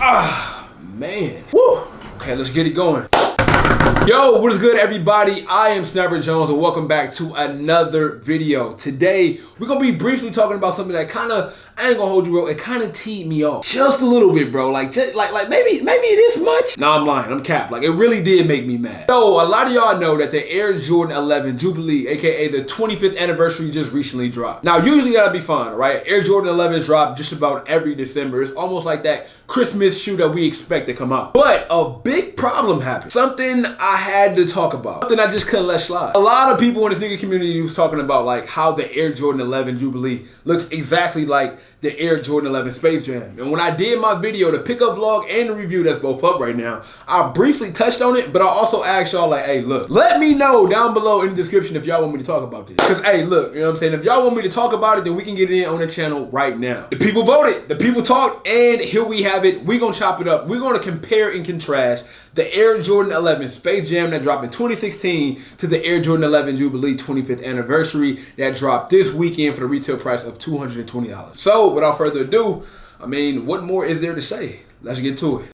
Ah, man. Woo. Okay, let's get it going. Yo, what is good, everybody? I am Sniper Jones, and welcome back to another video. Today, we're gonna be briefly talking about something that I ain't gonna hold you, bro. It kind of teed me off just a little bit, bro. Like maybe this much. Nah, I'm lying. I'm capped. Like, it really did make me mad. So, a lot of y'all know that the Air Jordan 11 Jubilee, aka the 25th anniversary, just recently dropped. Now, usually that'll be fine, right? Air Jordan 11s drop just about every December. It's almost like that Christmas shoe that we expect to come out. But a big problem happened. Something I had to talk about. Something I just couldn't let slide. A lot of people in this nigga community was talking about like how the Air Jordan 11 Jubilee looks exactly like the Air Jordan 11 Space Jam. And when I did my video, the pickup vlog and the review that's both up right now, I briefly touched on it, but I also asked y'all like, hey, look, let me know down below in the description if y'all want me to talk about this. Because, hey, look, you know what I'm saying? If y'all want me to talk about it, then we can get it in on the channel right now. The people voted, the people talked, and here we have it. We're gonna chop it up. We're gonna compare and contrast the Air Jordan 11 Space Jam that dropped in 2016 to the Air Jordan 11 Jubilee 25th anniversary that dropped this weekend for the retail price of $220. So, without further ado, I mean, what more is there to say? Let's get to it.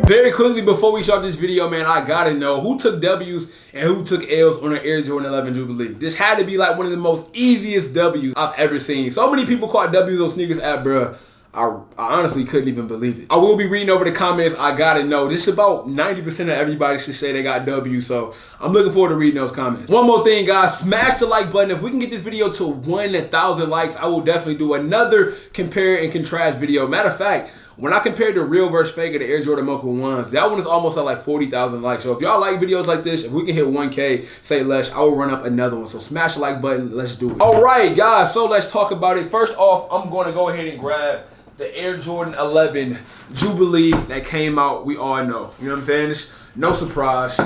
Very quickly before we start this video, man, I gotta know who took W's and who took L's on the Air Jordan 11 Jubilee. This had to be like one of the most easiest W's I've ever seen. So many people caught W's on sneakers at, bruh. I honestly couldn't even believe it. I will be reading over the comments. I gotta know. Just about 90% of everybody should say they got W, so I'm looking forward to reading those comments. One more thing, guys. Smash the like button. If we can get this video to 1,000 likes, I will definitely do another compare and contrast video. Matter of fact, when I compared the real versus fake of the Air Jordan Mocha 1s, that one is almost at like 40,000 likes. So if y'all like videos like this, if we can hit 1K, say less, I will run up another one. So smash the like button. Let's do it. All right, guys. So let's talk about it. First off, I'm going to go ahead and grab the Air Jordan 11 Jubilee that came out. We all know. You know what I'm saying? It's no surprise.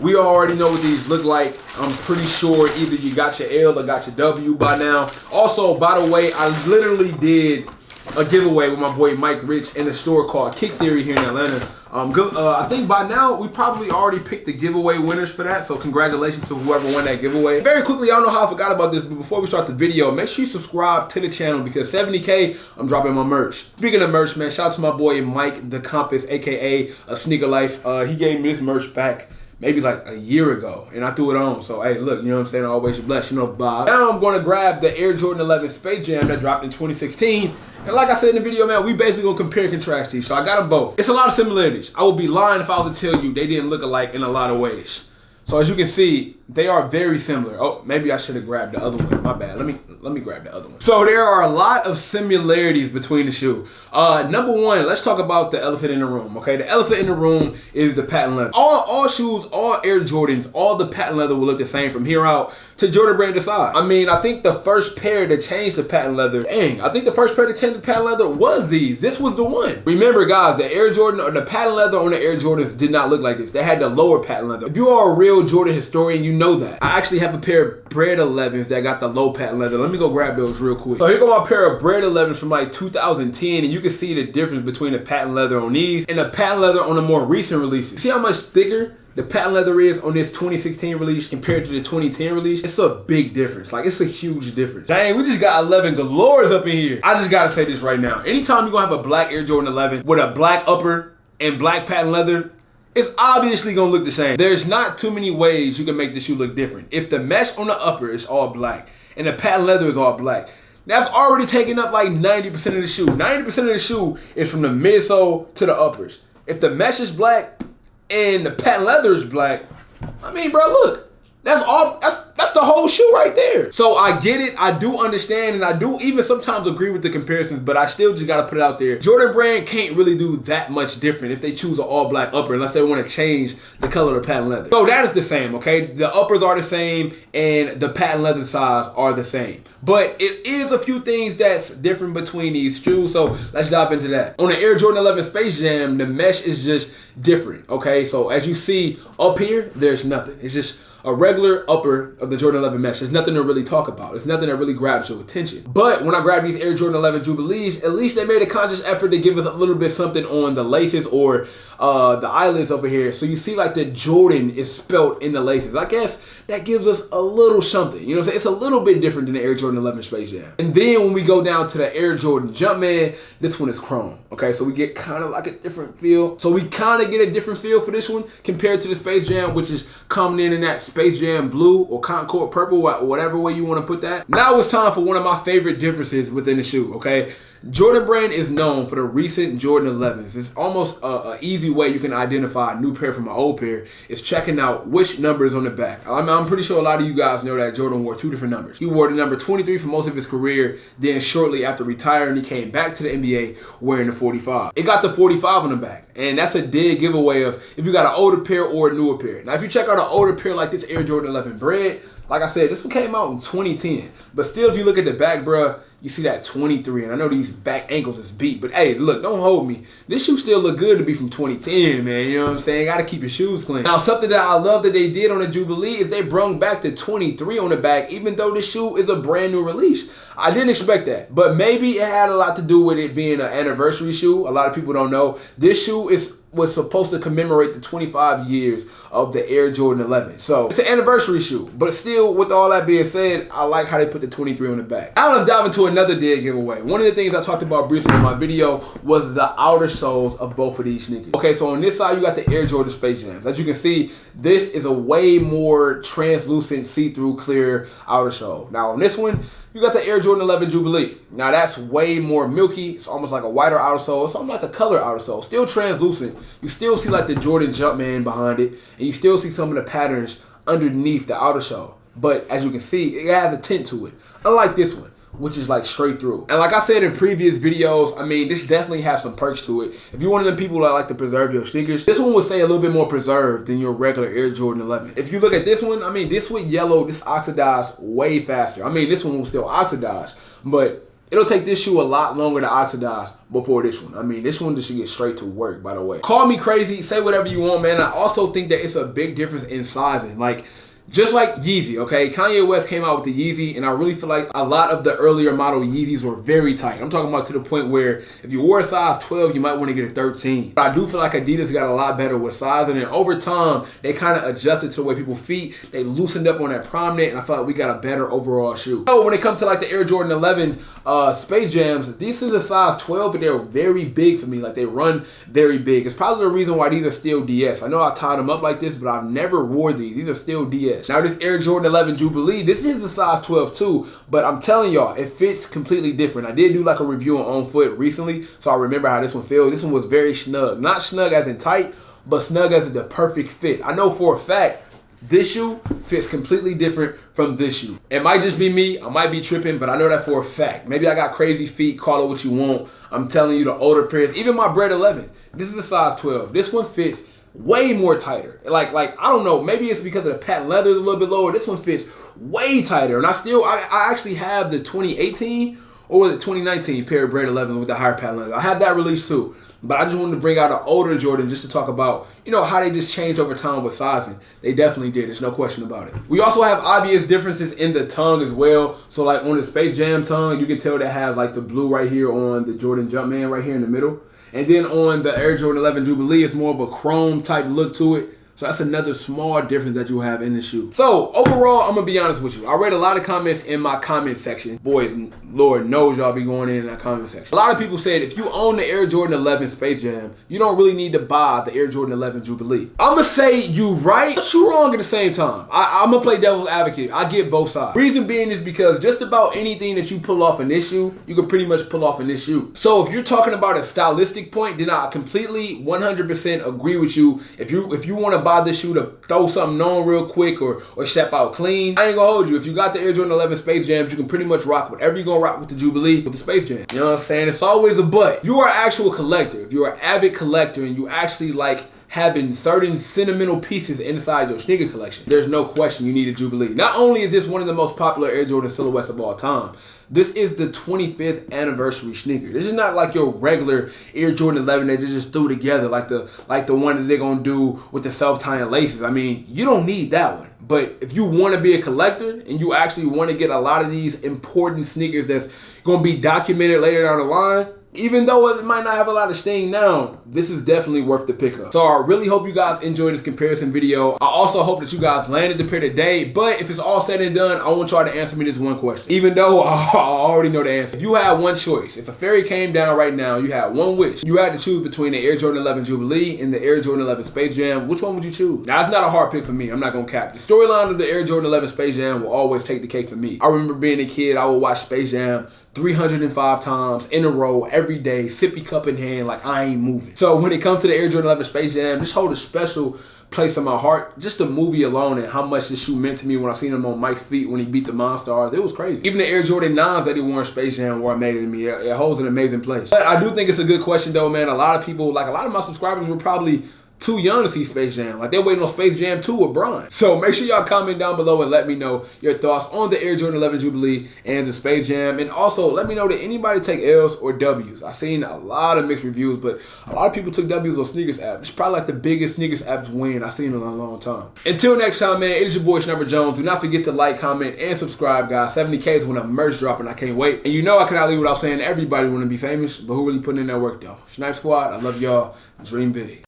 We already know what these look like. I'm pretty sure either you got your L or got your W by now. Also, by the way, I literally did a giveaway with my boy Mike Rich in a store called Kick Theory here in Atlanta. I think by now we probably already picked the giveaway winners for that, so congratulations to whoever won that giveaway. Very quickly, I don't know how I forgot about this, but before we start the video, make sure you subscribe to the channel because 70K, I'm dropping my merch. Speaking of merch, man, shout out to my boy Mike the Compass, aka A Sneaker Life. He gave me this merch back maybe like a year ago, and I threw it on. So, hey, look, you know what I'm saying? Always you're blessed, you know, Bob. Now I'm going to grab the Air Jordan 11 Space Jam that dropped in 2016. And like I said in the video, man, we basically going to compare and contrast these. So I got them both. It's a lot of similarities. I would be lying if I was to tell you they didn't look alike in a lot of ways. So as you can see, they are very similar. Oh, maybe I should have grabbed the other one. My bad. Let me grab the other one. So there are a lot of similarities between the shoe. Number one, let's talk about the elephant in the room. Okay, the elephant in the room is the patent leather. All shoes, all Air Jordans, all the patent leather will look the same from here out to Jordan Brand decide. I mean, I think the first pair to change the patent leather, I think the first pair to change the patent leather was these. This was the one. Remember, guys, the Air Jordan or the patent leather on the Air Jordans did not look like this. They had the lower patent leather. If you are a real Jordan historian, you know that. I actually have a pair of Bread 11s that got the low patent leather. Let me go grab those real quick. So here go my pair of Bread 11s from like 2010, and you can see the difference between the patent leather on these and the patent leather on the more recent releases. See how much thicker the patent leather is on this 2016 release compared to the 2010 release? It's a big difference. Like, it's a huge difference. Dang, we just got 11 galores up in here. I just gotta say this right now. Anytime you're gonna have a black Air Jordan 11 with a black upper and black patent leather, it's obviously gonna look the same. There's not too many ways you can make the shoe look different. If the mesh on the upper is all black and the patent leather is all black, that's already taking up like 90% of the shoe. 90% of the shoe is from the midsole to the uppers. If the mesh is black and the patent leather is black, I mean, bro, look, that's your shoe right there. So I get it. I do understand, and I do even sometimes agree with the comparisons, but I still just got to put it out there. Jordan Brand can't really do that much different if they choose an all black upper unless they want to change the color of the patent leather. So that is the same, okay? The uppers are the same and the patent leather size are the same. But it is a few things that's different between these shoes, so let's dive into that. On the Air Jordan 11 Space Jam, the mesh is just different, okay? So as you see up here, there's nothing. It's just a regular upper of the Jordan 11 mesh. There's nothing to really talk about. It's nothing that really grabs your attention. But when I grab these Air Jordan 11 Jubilees, at least they made a conscious effort to give us a little bit something on the laces or the eyelids over here. So you see like the Jordan is spelt in the laces. I guess that gives us a little something. You know what I'm saying? It's a little bit different than the Air Jordan 11 Space Jam. And then when we go down to the Air Jordan Jumpman, this one is chrome. Okay, so we get kind of like a different feel. So we kind of get a different feel for this one compared to the Space Jam, which is coming in that Space Jam blue or Concord purple, whatever way you want to put that. Now it's time for one of my favorite differences within the shoe, okay? Jordan Brand is known for the recent Jordan 11s. It's almost an easy way you can identify a new pair from an old pair is checking out which number is on the back. I'm pretty sure a lot of you guys know that Jordan wore two different numbers. He wore the number 23 for most of his career, then shortly after retiring, he came back to the NBA wearing the 45. It got the 45 on the back, and that's a dead giveaway of if you got an older pair or a newer pair. Now, if you check out an older pair like this Air Jordan 11 Bread, like I said, this one came out in 2010. But still, if you look at the back, bruh, you see that 23. And I know these back ankles is beat. But hey, look, don't hold me. This shoe still look good to be from 2010, man. You know what I'm saying? Got to keep your shoes clean. Now, something that I love that they did on the Jubilee is they brung back the 23 on the back, even though this shoe is a brand new release. I didn't expect that. But maybe it had a lot to do with it being an anniversary shoe. A lot of people don't know. This shoe was supposed to commemorate the 25 years of the Air Jordan 11. So it's an anniversary shoe, but still, with all that being said, I like how they put the 23 on the back. Now let's dive into another dead giveaway. One of the things I talked about briefly in my video was the outer soles of both of these sneakers. Okay, so on this side, you got the Air Jordan Space Jams. As you can see, this is a way more translucent, see-through, clear outer sole. Now on this one, you got the Air Jordan 11 Jubilee. Now that's way more milky. It's almost like a whiter outer sole. It's almost like a color outer sole. Still translucent. You still see like the Jordan Jumpman behind it. And you still see some of the patterns underneath the outer sole. But as you can see, it has a tint to it. Unlike this one, which is like straight through. And like I said in previous videos, I mean, this definitely has some perks to it. If you're one of them people that like to preserve your sneakers, this one would say a little bit more preserved than your regular Air Jordan 11. If you look at this one, I mean, this would yellow, this oxidized way faster. I mean, this one will still oxidize, but it'll take this shoe a lot longer to oxidize before this one. I mean, this one just should get straight to work, by the way. Call me crazy, say whatever you want, man. I also think that it's a big difference in sizing. Like, just like Yeezy, okay? Kanye West came out with the Yeezy, and I really feel like a lot of the earlier model Yeezys were very tight. I'm talking about to the point where if you wore a size 12, you might want to get a 13. But I do feel like Adidas got a lot better with sizing, and over time, they kind of adjusted to the way people's feet. They loosened up on that prom knit, and I feel like we got a better overall shoe. So when it comes to like the Air Jordan 11 Space Jams, this is a size 12, but they're very big for me. Like, they run very big. It's probably the reason why these are still DS. I know I tied them up like this, but I've never wore these. These are still DS. Now this Air Jordan 11 Jubilee, this is a size 12 too, but I'm telling y'all, it fits completely different. I did do like a review on foot recently, so I remember how this one feels. This one was very snug. Not snug as in tight, but snug as in the perfect fit. I know for a fact, this shoe fits completely different from this shoe. It might just be me, I might be tripping, but I know that for a fact. Maybe I got crazy feet, call it what you want. I'm telling you, the older pairs, even my Bread 11, this is a size 12. This one fits way more tighter. Like I don't know, maybe it's because of the patent leather is a little bit lower. This one fits way tighter. And I actually have the 2018 or the 2019 pair of Bread 11 with the higher patent leather. I have that release too. But I just wanted to bring out an older Jordan just to talk about, you know, how they just changed over time with sizing. They definitely did. There's no question about it. We also have obvious differences in the tongue as well. So like on the Space Jam tongue, you can tell that has like the blue right here on the Jordan Jumpman right here in the middle. And then on the Air Jordan 11 Jubilee, it's more of a chrome type look to it. So that's another small difference that you'll have in the shoe. So overall, I'm gonna be honest with you. I read a lot of comments in my comment section. Boy, Lord knows y'all be going in that comment section. A lot of people said if you own the Air Jordan 11 Space Jam, you don't really need to buy the Air Jordan 11 Jubilee. I'm gonna say you right, but you wrong at the same time. I'm gonna play devil's advocate. I get both sides. Reason being is because just about anything that you pull off in this shoe, you can pretty much pull off in this shoe. So if you're talking about a stylistic point, then I completely 100% agree with you. If you want to buy this shoe to throw something on real quick or step out clean, I ain't gonna hold you. If you got the Air Jordan 11 Space Jams, you can pretty much rock whatever you're gonna rock with the Jubilee with the Space Jam. You know what I'm saying? It's always a but. If you are an actual collector, if you're an avid collector and you actually like having certain sentimental pieces inside your sneaker collection, there's no question you need a Jubilee. Not only is this one of the most popular Air Jordan silhouettes of all time, this is the 25th anniversary sneaker. This is not like your regular Air Jordan 11 that they just threw together like the one that they're gonna do with the self-tying laces. I mean, you don't need that one. But if you want to be a collector and you actually want to get a lot of these important sneakers that's gonna be documented later down the line, even though it might not have a lot of sting now, this is definitely worth the pickup. So I really hope you guys enjoyed this comparison video. I also hope that you guys landed the pair today, but if it's all said and done, I want y'all to answer me this one question. Even though I already know the answer. If you had one choice, if a fairy came down right now, you had one wish, you had to choose between the Air Jordan 11 Jubilee and the Air Jordan 11 Space Jam, which one would you choose? Now, it's not a hard pick for me. I'm not gonna cap. The storyline of the Air Jordan 11 Space Jam will always take the cake for me. I remember being a kid, I would watch Space Jam 305 times in a row every day, sippy cup in hand, like I ain't moving. So when it comes to the Air Jordan 11 Space Jam, this holds a special place in my heart. Just the movie alone and how much this shoe meant to me when I seen him on Mike's feet when he beat the Monstars, it was crazy. Even the Air Jordan 9s that he wore in Space Jam were amazing to me. It holds an amazing place. But I do think it's a good question though, man. A lot of people, like a lot of my subscribers were probably too young to see Space Jam. Like they're waiting on Space Jam 2 with Brian. So make sure y'all comment down below and let me know your thoughts on the Air Jordan 11 Jubilee and the Space Jam. And also let me know, did anybody take L's or W's? I've seen a lot of mixed reviews, but a lot of people took W's on Sneakers app. It's probably like the biggest Sneakers apps win I've seen in a long time. Until next time, man, it is your boy Sniper Jones. Do not forget to like, comment, and subscribe, guys. 70K is when a merch dropping. I can't wait. And you know I cannot leave without saying everybody want to be famous, but who really putting in that work though? Snipe Squad, I love y'all. Dream big.